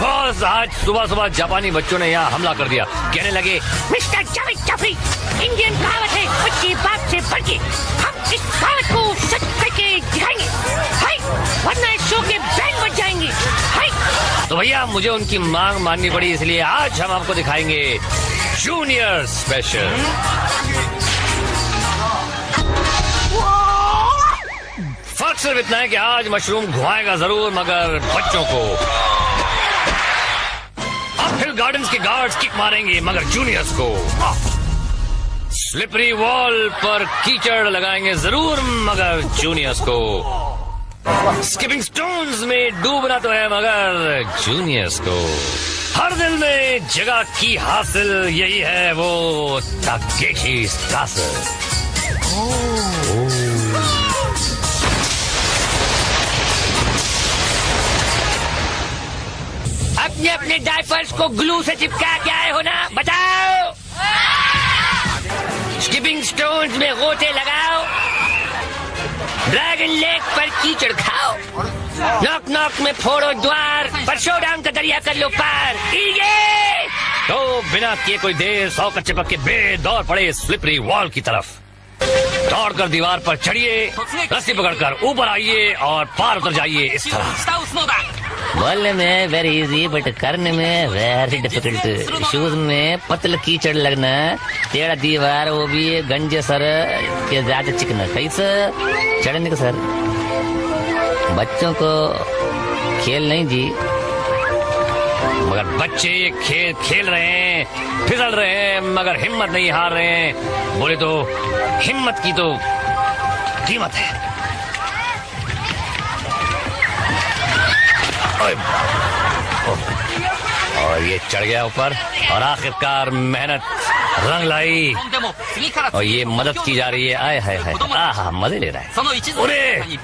Boss, आज सुबह सुबह जापानी बच्चों ने यहाँ हमला कर दिया। कहने लगे, मिस्टर जावेद जाफरी, इंडियन कहावत है बच्चे बाप से बढ़ के। हम इस कहावत को सच करके दिखाएंगे, हाय, वरना इस शो के बैंड बज जाएंगे, हाय। तो भैया मुझे उनकी मांग माननी पड़ी, इसलिए आज हम आपको दिखाएंगे जूनियर स्पेशल। फर्क सिर्फ इतना है कि आज मशरूम घुमाएगा जरूर, मगर बच्चों को। अब हिल गार्डन्स के गार्ड्स किक मारेंगे, मगर जूनियर्स को। स्लिपरी वॉल पर कीचड़ लगाएंगे जरूर, मगर जूनियर्स को। स्किपिंग स्टोन्स में डूबना तो है, मगर जूनियर्स को। हर दिल में जगह की हासिल, यही है वो ताकेशी's कासल। अपने अपने डायपर्स को ग्लू से चिपका के आए हो ना, बताओ। स्किपिंग स्टोन्स में गोते लगाओ, ड्रैगन लेक पर कीचड़ खाओ, नॉक नॉक में फोड़ो द्वार, पर शोडाउन का दरिया कर लो पार। तो बिना किए कोई देर 100 कच्चे पक्के बेदौड़ पड़े स्लिपरी वॉल की तरफ। दौड़कर दीवार पर चढ़िए, रस्सी पकड़कर ऊपर आइए और पार उतर जाइए इस तरह। बोलने में वेरी इजी बट करने में वेरी डिफिकल्ट। शूज में पतल कीचड़ लगना, टेढ़ा दीवार, वो भी गंजे सर के ज्यादा चिकना, कैसे चढ़ने का सर। बच्चों को खेल नहीं जी, मगर बच्चे ये खेल रहे हैं, फिसल रहे हैं, मगर हिम्मत नहीं हार रहे हैं। बोले तो हिम्मत की तो कीमत है। और ये चढ़ गया ऊपर, और आखिरकार मेहनत रंग लाई, और ये मदद की जा रही है। आए हाय हाय, आहा मजे ले रहा है। अरे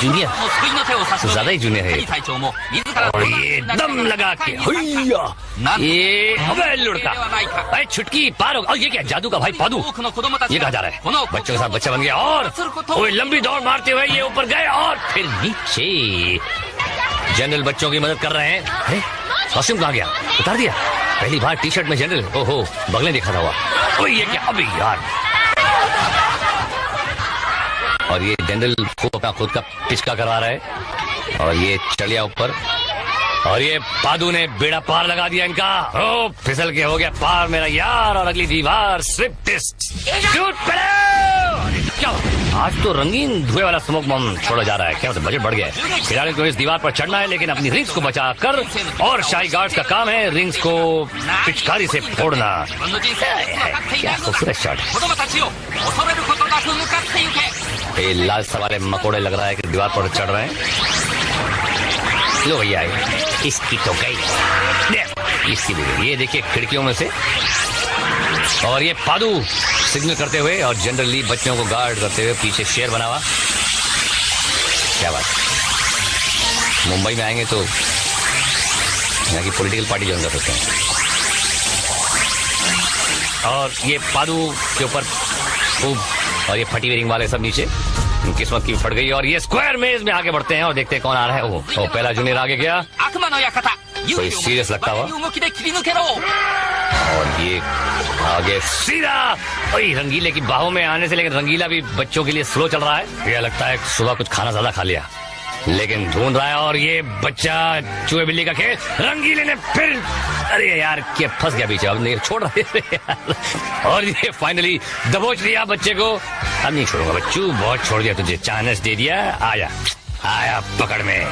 जूनियर ज्यादा ही जूनियर है। और ये दम लगा के ये अबे लुढ़का, अरे छुटकी पार होगा। और ये क्या जादू का भाई पादू, ये कहा जा रहा है। बच्चों के साथ बच्चा बन गया, और वो लंबी दौड़ मारते हुए ये ऊपर गए और फिर नीचे। जनरल बच्चों की मदद कर रहे हैं। कॉस्ट्यूम कहाँ गया, उतार दिया। पहली बार टी शर्ट में जनरल, ओहो बगले दिखा था हुआ। ये क्या अभी यार। और ये जनरल खुद का पिचका करवा रहा है, और ये चढ़िया ऊपर, और ये पादू ने बेड़ा पार लगा दिया इनका। ओ फिसल के हो गया पार मेरा यार, और अगली दीवार स्लिप टेस्ट। क्या आज तो रंगीन धुएं वाला स्मोक बम छोड़ा जा रहा है। क्या बजट बढ़ गया है। खिलाड़ी को इस दीवार पर चढ़ना है, लेकिन अपनी रिंग्स को बचा कर, और शाही गार्ड्स का काम है रिंग्स को पिचकारी से फोड़ना। क्या खूबसूरत शॉट। ये लाल सवारे मकोड़े लग रहा है कि दीवार पर चढ़ रहे हैं। लो भैया इसकी तो गई, इसकी भी गई। ये देखिए खिड़कियों में से, और ये पादू सिग्नल करते हुए, और जनरली बच्चों को गार्ड करते हुए पीछे शेर बना हुआ। क्या बात। मुंबई में आएंगे तो यहाँ की पॉलिटिकल पार्टी ज्वाइन कर सकते हैं। और ये पादू के ऊपर खूब, और ये फटी रिंग वाले सब नीचे, किस्मत की फट गई। और ये स्क्वायर मेज में आगे बढ़ते हैं और देखते हैं कौन आ रहा है। वो पहला जूनियर आगे गया, कोई सीरियस लगता हुआ, और ये आगे सीधा रंगीले की बाहों में आने से। लेकिन रंगीला भी बच्चों के लिए स्लो चल रहा है। यह लगता है सुबह कुछ खाना ज्यादा खा लिया, लेकिन ढूंढ रहा है। और ये बच्चा चूहे बिल्ली का खेल, रंगीले ने फिर, अरे यार क्या फंस गया पीछे, अब नहीं छोड़ रहे। और ये फाइनली दबोच लिया बच्चे को। अब नहीं छोड़ूंगा बच्चू, बहुत छोड़ दिया तुझे, चांस दे दिया। आया आया पकड़ में,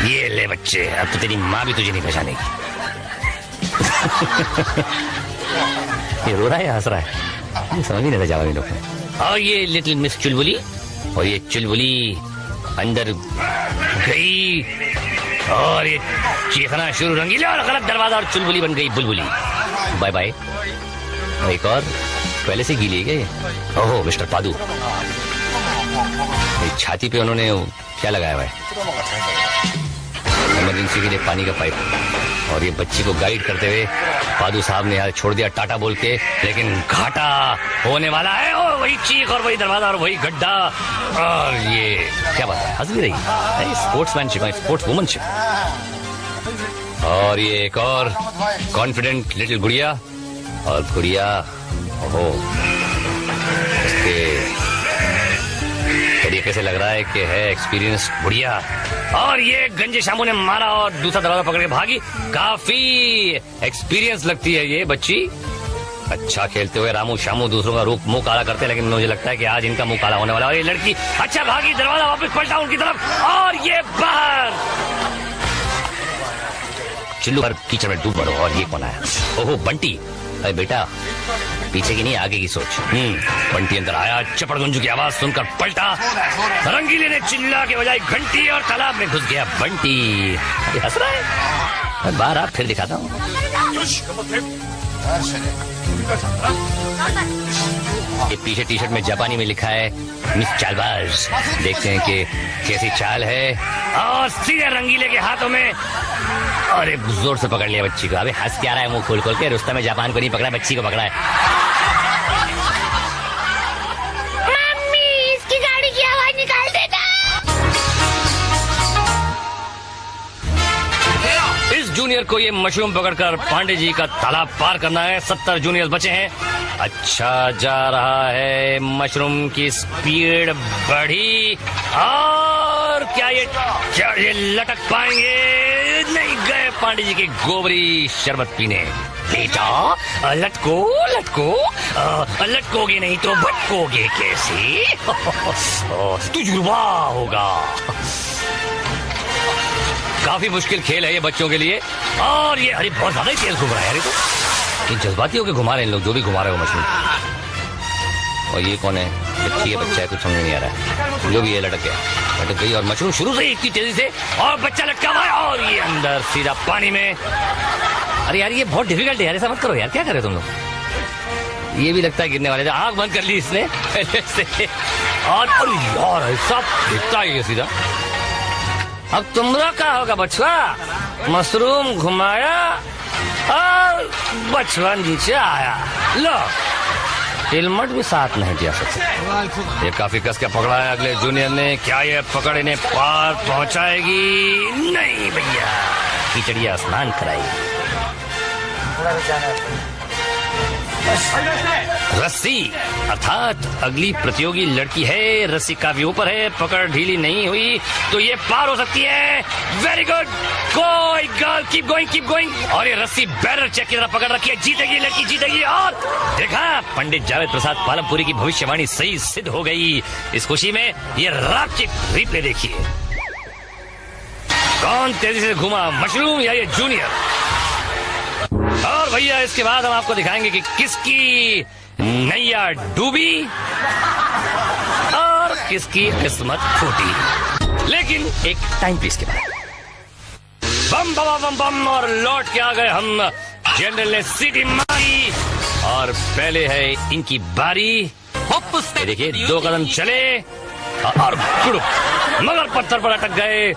ये ले बच्चे, अब तो तेरी माँ भी तुझे नहीं पहचानेगी। ये रो रहा है, हंस रहा है, समझ नहीं रहता जावा लोग। और ये लिटिल मिस चुलबुली, और ये चुलबुली अंदर गई, और ये चीखना शुरू। रंगीला और गलत दरवाजा, और चुलबुली बन गई बुलबुली। Bye bye. एक और पहले से गीली गए। ओहो मिस्टर पादू, छाती पे उन्होंने क्या लगाया हुआ है, इमरजेंसी के लिए पानी का पाइप। और ये बच्ची को गाइड करते हुए पादू साहब ने यार छोड़ दिया टाटा बोल के, लेकिन घाटा होने वाला है। और वही चीख, और वही दरवाजा, और वही गड्ढा। और ये क्या बात है, हंस भी रही है, स्पोर्ट्समैनशिप, स्पोर्ट्स वुमनशिप। और ये एक और कॉन्फिडेंट लिटिल गुड़िया, और गुड़िया ओहो इसके तरीके से लग रहा है कि है एक्सपीरियंस गुड़िया। और ये गंजे शामू ने मारा और दूसरा दरवाजा पकड़ के भागी। काफी एक्सपीरियंस लगती है ये बच्ची। अच्छा खेलते हुए रामू शामू दूसरों का रूप मुंह काला करते हैं, लेकिन मुझे लगता है कि आज इनका मुंह काला होने वाला है। और ये लड़की अच्छा भागी, दरवाजा वापस पलटा उनकी तरफ और ये बाहर। चिल्लू पर कीचड़ में डूब पड़ो। और ये कौन आया? ओहो बंटी। अरे बेटा पीछे की नहीं आगे की सोच। बंटी अंदर आया, चपड़ गुंजू की आवाज सुनकर पलटा। रंगीले ने चिल्ला के बजाय घंटी और तालाब में घुस गया। बंटी हंस रहा है। मैं बाहर आप फिर दिखाता हूँ। ये पीछे टी शर्ट में जापानी में लिखा है मिस चालबाज। देखते हैं कि कैसी चाल है। और सीधे रंगीले के हाथों में। अरे जोर से पकड़ लिया बच्ची को। अबे हंस क्या रहा है मुंह खोल खोल के? रुस्तम में जापान को नहीं पकड़ा, बच्ची को पकड़ा है। मम्मी इसकी गाड़ी की आवाज निकाल देना। इस जूनियर को ये मशरूम पकड़कर पांडे जी का तालाब पार करना है। 70 जूनियर बचे हैं। अच्छा जा रहा है, मशरूम की स्पीड बढ़ी। और क्या ये लटक पाएंगे? नहीं गए पांडे जी के गोबरी शरबत पीने। बेटा लटको लटको, लटकोगे नहीं तो भटकोगे कैसे? तुजुर्बा होगा। काफी मुश्किल खेल है ये बच्चों के लिए। और ये अरे बहुत ज्यादा ही तेज घूम रहा है यार। ये जज्बाती होकर घुमा रहे हैं लोग, जो भी घुमा रहे हो मशरूम। और ये कौन है? बच्ची है बच्चा है, कुछ समझ नहीं आ रहा है। जो भी है लटक गई और मशरूम शुरू से इतनी तेजी से। और बच्चा लटका हुआ है और ये अंदर सीधा पानी में। अरे यार ये बहुत डिफिकल्ट है यार, ऐसा मत करो यार। क्या कर रहे हो तुम लोग? ये भी लगता है गिरने वाले थे। आंख बंद कर ली इसने पहले से। और यार ऐसा दिखता है ये सीधा। अब तुमरा क्या होगा बछुआ? मशरूम घुमाया और बछुआ नीचे आया। लो हेलमेट भी साथ नहीं दिया सकते। ये काफी कस के पकड़ा है अगले जूनियर ने। क्या ये पकड़ इन्हें पार पहुंचाएगी? नहीं भैया, खिचड़िया स्नान कराएगी। रस्सी अर्थात अगली प्रतियोगी लड़की है। रस्सी काफी ऊपर है, पकड़ ढीली नहीं हुई तो ये पार हो सकती है। Very good, going girl, keep going keep going. और ये रस्सी बैरर चेक की तरह पकड़ रखी है। जीतेगी लड़की, जीतेगी। और देखा पंडित जावेद प्रसाद पालमपुरी की भविष्यवाणी सही सिद्ध हो गई। इस खुशी में ये रात की रिप्ले देखिए। कौन तेजी से घुमा, मशरूम या ये जूनियर? और भैया इसके बाद हम आपको दिखाएंगे कि किसकी नैया डूबी और किसकी किस्मत फूटी। लेकिन एक टाइम पीस के बाद बम बम बम बम और लौट के आ गए हम। जनरल ने सीटी मारी और पहले है इनकी बारी। ये देखिए 2 कदम चले और मगर पत्थर पर अटक गए।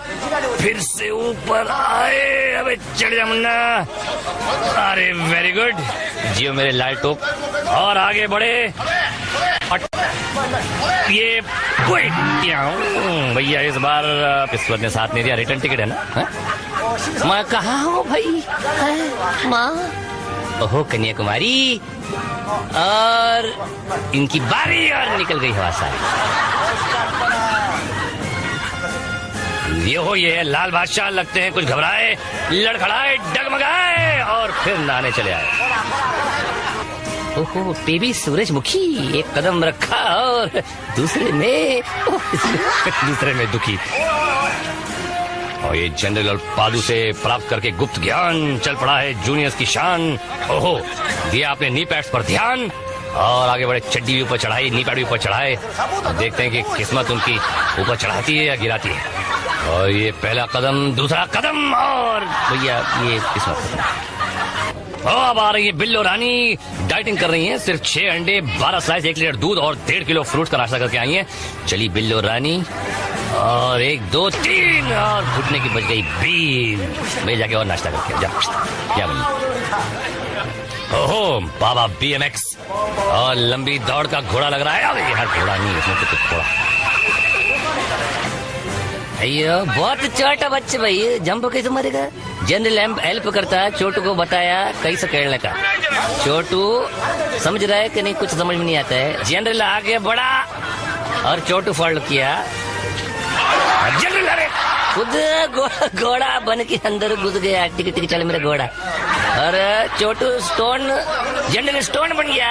फिर से ऊपर आए। अबे चढ़ जा मुन्ना। अरे वेरी गुड, जियो मेरे लाल टोप। और आगे बढ़े। ये भैया इस बार किस्मत ने साथ नहीं दिया। रिटर्न टिकट है ना? मैं कहाँ हूँ भाई? माँ ओहो कन्याकुमारी। और इनकी बारी और निकल गई हवा सारी। ये लाल बादशाह लगते हैं कुछ घबराए, लड़खड़ाए, डगमगाए और फिर नहाने चले आए। ओहो बेबी सूरजमुखी। एक कदम रखा और दूसरे में दुखी। और ये जनरल पादू से प्राप्त करके गुप्त ज्ञान चल पड़ा है जूनियर्स की शान। ओहो दिया आपने नी पैड्स पर ध्यान और आगे बढ़े। चड्डी भी ऊपर चढ़ाई, नी पैड भी ऊपर चढ़ाए। देखते हैं कि किस्मत उनकी ऊपर चढ़ाती है या गिराती है। और ये पहला कदम, दूसरा कदम और भैया ये किस्मत। अब आ रही है बिल्लो रानी। डाइटिंग कर रही हैं। सिर्फ 6 अंडे, 12 स्लाइस, 1 लीटर दूध और 1.5 किलो फ्रूट्स का नाश्ता करके आई हैं। चली बिल्लो रानी। और 1 2 3 और घुटने की बच गई बीन। मैं जाके और नाश्ता करके जा ओहो बाबा BMX और लंबी दौड़ का घोड़ा लग रहा है। अरे यार घोड़ा नहीं, इसमें तो कुछ घोड़ा। अयो बहुत छोटा बच्चे भाई, जंप कैसे मरेगा? जनरल हेल्प करता है, छोटू को बताया कैसे खेलने का। छोटू समझ रहा है कि नहीं, कुछ समझ में नहीं आता है। जनरल आगे बढ़ा और छोटू फॉलो किया। जनरल अरे खुद घोड़ा बन के अंदर घुस गया, टिक टिक चल मेरा घोड़ा। और छोटू स्टोन, जनरल स्टोन बन गया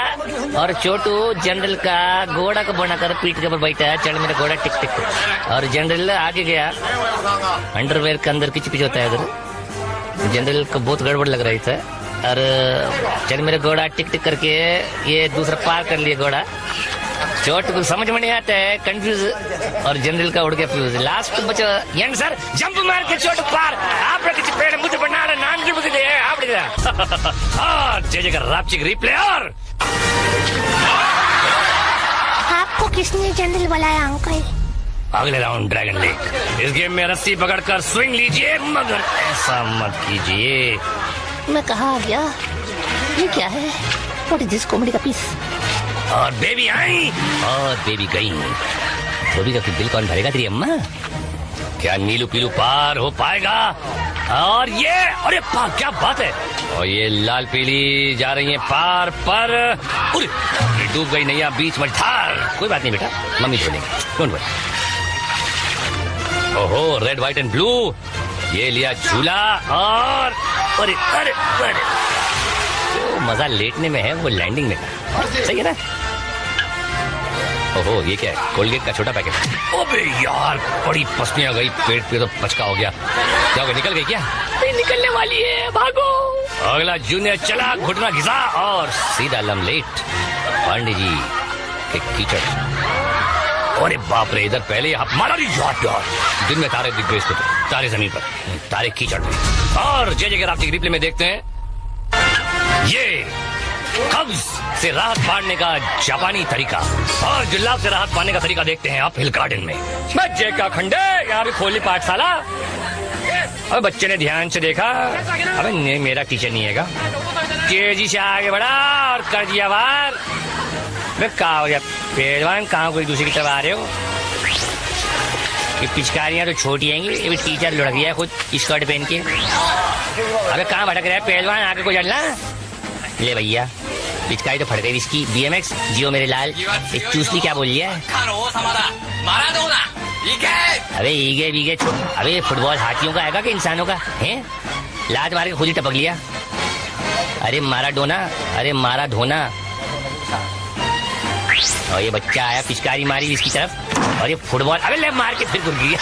और छोटू जनरल का घोड़ा को बनाकर पीठ के ऊपर बैठा, चल मेरा घोड़ा टिक टिक। और जनरल आगे गया, अंडरवेयर के अंदर किच पिच होता है उधर। जनरल को बहुत गड़बड़ लग रही था और चल मेरा घोड़ा टिक टिक करके ये दूसरा पार कर लिया घोड़ा। छोटू को समझ में नहीं आता है, कंफ्यूज, और जनरल का उड़ गया फ्यूज। लास्ट बचा यंग सर जंप मार के छोटू पार आप किसी पेड़ मुझे बना रहे नाम की मुझे दे आप और जे का रापचिक रिप्ले। और आपको किसने जनरल बुलाया अंकल? अगले राउंड ड्रैगन लेक। इस गेम में रस्सी पकड़कर स्विंग लीजिए, मगर ऐसा मत कीजिए। मैं कहाँ आ गया? ये क्या है? व्हाट इज दिस कॉमेडी का पीस? और बेबी आई और बेबी गई। धोबी का बिल कौन भरेगा तेरी अम्मा? क्या नीलू पीलू पार हो पाएगा? और ये अरे पार, क्या बात है। और ये लाल पीली जा रही है पार पर। ये डूब गई नैया बीच में ठार। कोई बात नहीं बेटा, मम्मी धोलेंगे, डोंट वरी। ओहो रेड व्हाइट एंड ब्लू, ये लिया झूला। और अरे अरे अरे जो मजा लेटने में है वो लैंडिंग में था। सही है ना? ओहो ये क्या है? कोलगेट का छोटा पैकेट। ओबे यार बड़ी पसनी आ गई, पेट पे तो पचका हो गया। क्या हो गया, निकल गई क्या? निकलने वाली है, भागो। अगला जूनियर चला, घुटना घिसा और सीधा लमलेट पांडे जी के कीचड़। अरे बाप रे, इधर पहले आप मारा नहीं यार। दिन में तारे दिख गए इसको, तारे जमीन पर, तारे कीचड़ पे। और जे जगह आप रिप्ले में देखते हैं, ये कब्ज से राहत पाने का जापानी तरीका और जुल्लाब से राहत पाने का तरीका देखते हैं आप हिल गार्डन में। बच्चे का खंडे यहाँ भी खोली पाठशाला। अब बच्चे ने ध्यान से देखा, अबे नहीं मेरा टीचर नहीं हैगा। तेजी से आगे बढ़ा और कर दिया वार। कहा हो गया पहलवान, कहाँ कोई दूसरी की तरफ आ रहे हो? ये पिचकारियां तो छोटी आएंगी, ये भी टीचर लुढ़क गया खुद स्कर्ट पहन के। अबे कहाँ भटक रहा है पहलवान, आगे को चलना। ले भैया पिचकारी तो फट गई इसकी। BMX जियो मेरे लाल। एक चूसली क्या बोल लिया? अबे ईगे बीगे अबे फुटबॉल हाथियों का आएगा कि इंसानों का है? लात मार के खुद ही टपक लिया। अरे मारा डोना, अरे मारा धोना। और ये बच्चा आया, पिचकारी मारी इसकी तरफ और ये फुटबॉल, अबे ले मार के फिर गिर गया।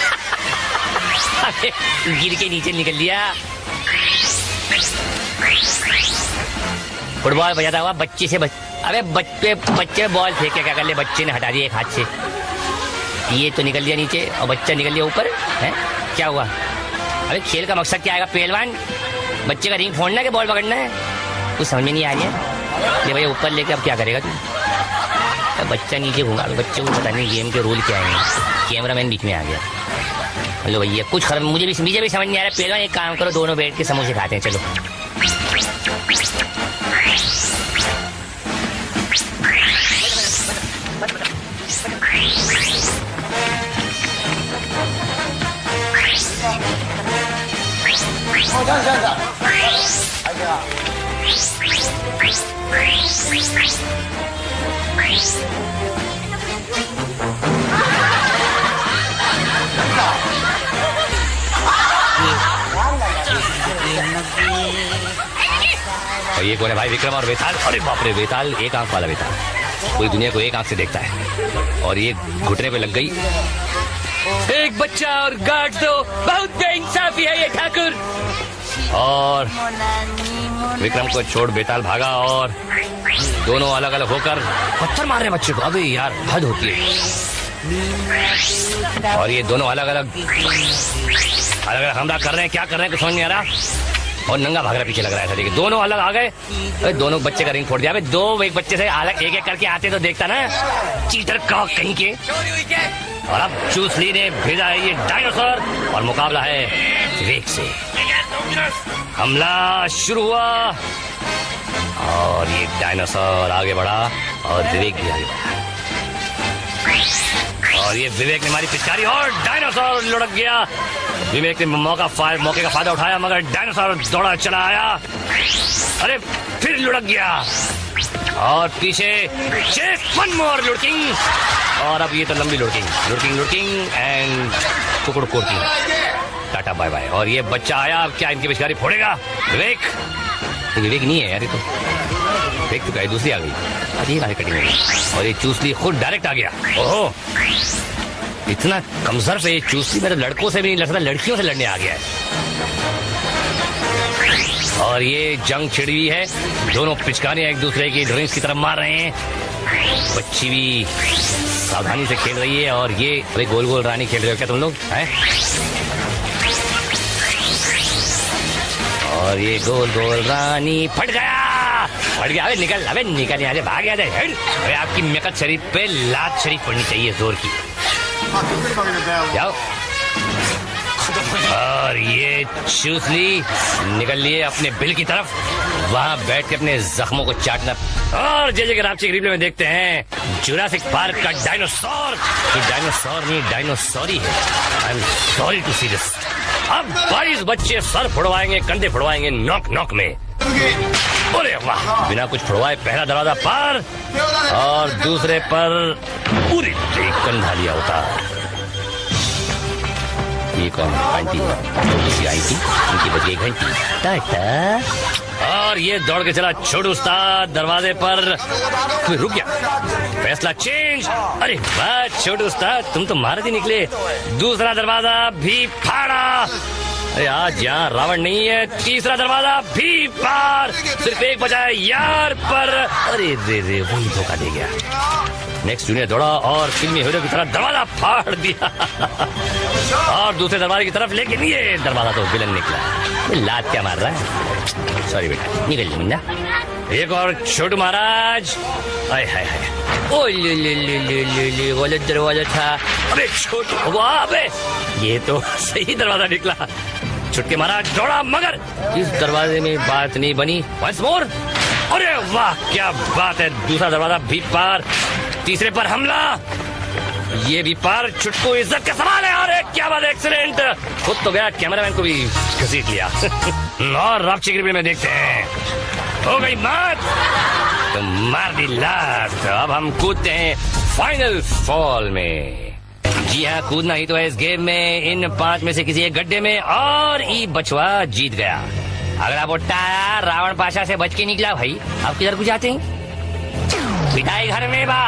अबे गिर के नीचे निकल लिया। फुटबॉल बजाता हुआ बच्चे से अबे बच्चे बॉल फेंके, क्या कर ले? बच्चे ने हटा दिया एक हाथ से, ये तो निकल लिया नीचे और बच्चा निकल लिया ऊपर। है क्या हुआ? अबे खेल का मकसद क्या आएगा पहलवान? बच्चे का रिंग फोड़ना है कि बॉल पकड़ना है? कुछ समझ में नहीं आ रही है। ये भैया ऊपर लेके अब क्या करेगा तू? बच्चा नीचे घूमा, बच्चे को पता नहीं गेम के रूल क्या है। कैमरामैन बीच में आ गया। हेलो भैया कुछ मुझे भी समझ नहीं आ रहा। पहलवान एक काम करो, दोनों बैठ के समोसे खाते हैं, चलो। और ये कौन है भाई? विक्रम और वेताल। अरे बाप रे, वेताल एक आंख वाला वेताल, पूरी दुनिया को एक आंख से देखता है। और ये घुटने पे लग गई। एक बच्चा और गार्ड दो, बहुत बेइंसाफी है ये ठाकुर। और विक्रम को छोड़ बेताल भागा और दोनों अलग अलग होकर पत्थर मार रहे बच्चे को। अबे यार हद होती है। और ये दोनों अलग अलग हमला कर रहे हैं, क्या कर रहे हैं कुछ समझ नहीं आ रहा। और नंगा भाग रहा पीछे लग रहा है। देखिए दोनों अलग आ गए, दोनों बच्चे का रिंग फोड़ दिया। दो एक बच्चे से अलग एक एक करके आते तो देखता ना, चीटर का कहीं के। और अब चूसली ने भेजा है ये डायनासोर और मुकाबला है विवेक से। हमला शुरू हुआ और ये डायनासोर आगे बढ़ा और विवेक भी आगे बढ़ा। और ये विवेक ने मारी पिचकारी और डायनासोर लुढ़क गया। विवेक ने मौके का फायदा उठाया, मगर डायनासोर दौड़ा चला आया। अरे फिर लुढ़क गया और पीछे वन मोर लुढ़किंग, और अब ये तो लंबी लुढ़किंग एंड कुकुड़ कोटिंग। Ta ta bye bye. और ये बच्चा आया, अब क्या इनकी पिचकारी फोड़ेगा? विवेक नहीं है यार, ये तो विवेक तो कहीं दूसरी आ गई। अरे कटिंग हो गई और ये चूसली खुद डायरेक्ट आ गया। ओहो, इतना कमजोर है ये चूसली, मेरे लड़कों से भी नहीं लड़ सकता, लड़कियों से लड़ने आ गया है। और ये जंग छिड़ी हुई है, दोनों पिचकारियां एक दूसरे की ड्रिंक्स की तरफ मार रहे हैं। बच्ची भी सावधानी से खेल रही है और ये अरे गोल गोल रानी खेल रहे हो क्या तुम लोग हैं? और ये गोल गोल रानी फट गया। अबे निकल, अबे भाग गया। अरे आपकी मेकअप शरीफ पे लात शरीफ पड़नी चाहिए जोर की। जाओ। और ये चूसली निकल लिए अपने बिल की तरफ, वहां बैठ के अपने जख्मों को चाटना। और जैसे कि रापची रिप्ले में देखते हैं जुरासिक पार्क का डायनासोर, ये डायनासोर नहीं डायनासोरी है। I am sorry to see this. अब 22 बच्चे सर फुड़वाएंगे, कंधे फुड़वाएंगे नॉक में। अरे वाह, बिना कुछ फुड़वाए पहला दरवाजा पार और दूसरे पर पूरी कंधा लिया होता। ये कौन आंटी है? किसी आंटी, इनकी बज गई घंटी। टाटा। और ये दौड़ के चला छोटू उस्ताद दरवाजे पर, रुक गया, फैसला चेंज। अरे वाह छोटू उस्ताद, तुम तो मार ही निकले। दूसरा दरवाजा भी फाड़ा। अरे आज यहाँ रावण नहीं है। तीसरा दरवाजा भी पार, सिर्फ एक बचा है यार पर। अरे रे वही धोखा दे गया। नेक्स्ट जूनियर दौड़ा और फिल्मी हीरो की तरह दरवाजा फाड़ दिया और दूसरे दरवाजे की तरफ, लेकिन ये दरवाजा तो विलन निकला। लात क्या मार रहा है? सॉरी बेटा, निकल मुन्ना। एक और छोटू महाराज। हाय हाय हाय, ओ ले वाला दरवाजा था। अबे छोटू, वाह अबे ये तो सही दरवाजा निकला। छुटके महाराज दौड़ा, मगर इस दरवाजे में बात नहीं बनी। Once more. अरे वाह क्या बात है, दूसरा दरवाजा भी पार, तीसरे पर हमला, ये भी पार। छुटकू इज्जत का सवाल है। अरे क्या बात है, एक्सीलेंट। खुद तो गया, कैमरामैन को भी घसीट लिया। और रापची रिप्ले में देखते हैं, हो गई मात तो मार दी लात। अब हम कूदते हैं फाइनल फॉल में। जी हाँ, कूदना ही तो है इस गेम में, इन 5 में से किसी एक गड्ढे में, और ई बचवा जीत गया। अगला बुट्टा रावण पाशा से बच के निकला। भाई आप किधर को जाते हैं? पिटाई घर में बा।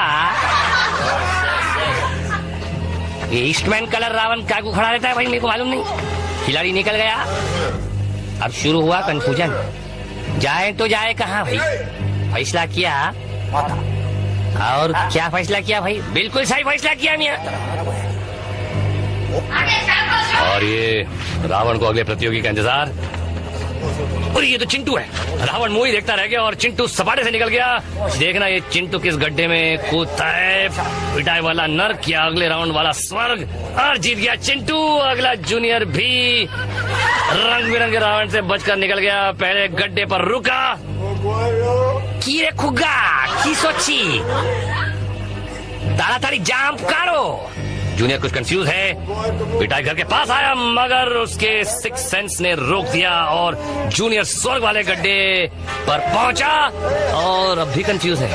ये ईस्टमैन कलर रावण क्या को खड़ा रहता है भाई, मेरे को मालूम नहीं। खिलाड़ी निकल गया। अब शुरू हुआ कंफ्यूजन, जाए तो जाए कहाँ भाई? फैसला किया, और क्या फैसला किया भाई? बिल्कुल सही फैसला किया मियां। और ये रावण को अगले प्रतियोगी का इंतजार। और ये तो चिंटू है। रावण मूवी देखता रह गया और चिंटू सपाटे से निकल गया। देखना ये चिंटू किस गड्ढे में कूदता है, पिटाई वाला नर्क या अगले राउंड वाला स्वर्ग। और जीत गया चिंटू। अगला जूनियर भी रंग बिरंगे रावण से बचकर निकल गया। पहले गड्ढे पर रुका। की रे खुगा की सोची, ताड़ाताड़ी जांप करो। जूनियर कुछ कंफ्यूज है। पिटाई घर के पास आया, मगर उसके सिक्स सेंस ने रोक दिया और जूनियर स्वर्ग वाले गड्ढे पर पहुंचा और अब भी कंफ्यूज है।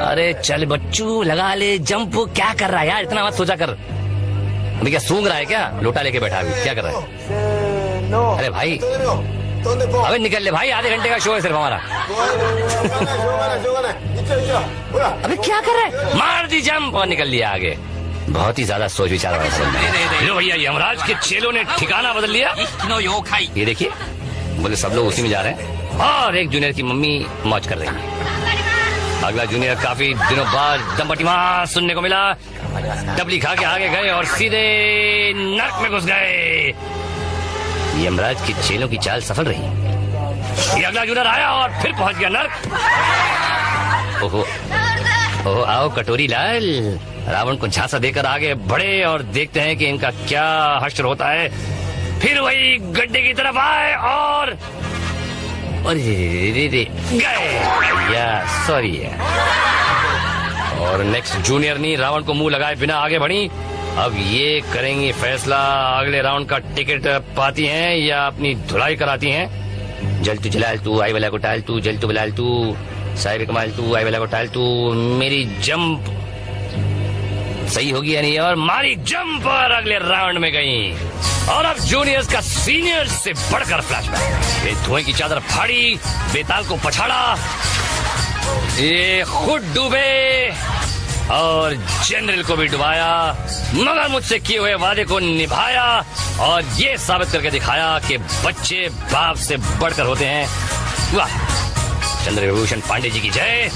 अरे चल बच्चू, लगा ले जंप। क्या कर रहा है यार, इतना मत सोचा कर। अभी क्या सूंघ रहा है क्या? लोटा लेके बैठा है, क्या कर रहा है? अरे भाई अबे निकल ले भाई, आधे घंटे का शो है सिर्फ हमारा। अबे क्या कर रहा है? मार दी जंप और निकल लिया आगे। बहुत ही ज्यादा सोच विचार वाला भैया। यमराज के चेलों ने ठिकाना बदल लिया। ये देखिए, बोले सब लोग उसी में जा रहे हैं और एक जूनियर की मम्मी मौज कर रही है। अगला जूनियर काफी दिनों बाद दमबटीमा सुनने को मिला। डबली खा के आगे गए और सीधे नर्क में घुस गए। यमराज के चेलों की चाल सफल रही। ये अगला जूनियर आया और फिर पहुंच गया नर्क। ओहो ओहो, आओ कटोरी लाल। रावण को झांसा देकर आगे बढ़े और देखते हैं कि इनका क्या हश्र होता है। फिर वही गड्ढे की तरफ आए और गए। या सॉरी। और नेक्स्ट जूनियर ने रावण को मुंह लगाए बिना आगे बढ़ी अब ये करेंगी फैसला अगले राउंड का टिकट पाती हैं या अपनी धुलाई कराती हैं। जल तू जलाल तू आई वाला को टाल तू, जल तू बलाल तू साहिब कमाल तू आई वाला को टाल तू। मेरी जंप सही होगी या नहीं, और मारी जंप पर अगले राउंड में गई। और अब जूनियर्स का सीनियर्स से बढ़कर फ्लैशबैक। ये धुएं की चादर फाड़ी, बेताल को पछाड़ा, ये खुद डूबे और जनरल को भी डुबाया, मगर मुझसे किए हुए वादे को निभाया और ये साबित करके दिखाया कि बच्चे बाप से बढ़कर होते हैं। वाह, चंद्रभूषण पांडे जी की जय।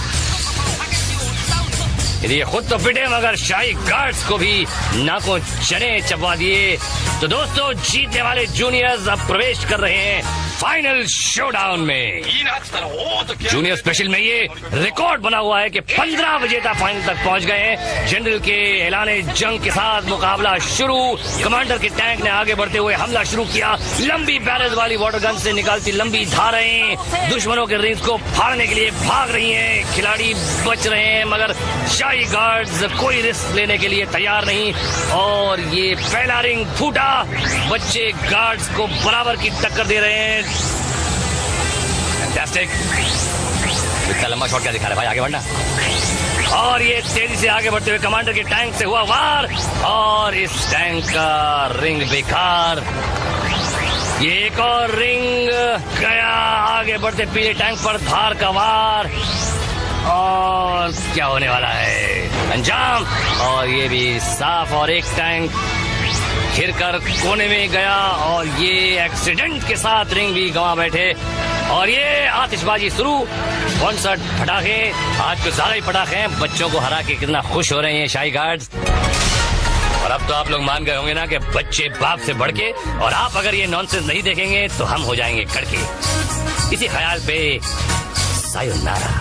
ये खुद तो पिटे मगर शाही गार्ड्स को भी नाकों चने चबवा दिए। तो दोस्तों, जीतने वाले जूनियर्स अब प्रवेश कर रहे हैं फाइनल शोडाउन में। जूनियर स्पेशल में ये रिकॉर्ड बना हुआ है कि 15 विजेता फाइनल तक पहुंच गए हैं। जनरल के ऐलाने जंग के साथ मुकाबला शुरू। कमांडर के टैंक ने आगे बढ़ते हुए हमला शुरू किया। लंबी बैरल वाली वाटर गन से निकालती लंबी धारें दुश्मनों के रिंग्स को फाड़ने के लिए भाग रही हैं। खिलाड़ी बच रहे हैं मगर शाही गार्ड्स कोई रिस्क लेने के लिए तैयार नहीं। और ये पहला रिंग फूटा। बच्चे गार्ड्स को बराबर की टक्कर दे रहे हैं। फैंटास्टिक। इतना लंबा शॉट क्या दिखा रहा है भाई, आगे बढ़ना। और ये तेजी से आगे बढ़ते हुए कमांडर के टैंक से हुआ वार और इस टैंक का रिंग बेकार। ये एक और रिंग गया। आगे बढ़ते पीले टैंक पर धार का वार। और क्या होने वाला है अंजाम। और ये भी साफ और एक टैंक घिरकर कोने में गया और ये एक्सीडेंट के साथ रिंग भी गंवा बैठे। और ये आतिशबाजी शुरू। 59 पटाखे, आज कुछ ज्यादा ही पटाखे हैं। बच्चों को हरा के कितना खुश हो रहे हैं शाही गार्ड्स। और अब तो आप लोग मान गए होंगे ना कि बच्चे बाप से बढ़ के, और आप अगर ये नॉनसेंस नहीं देखेंगे तो हम हो जाएंगे कड़के। इसी ख्याल पे सायोनारा।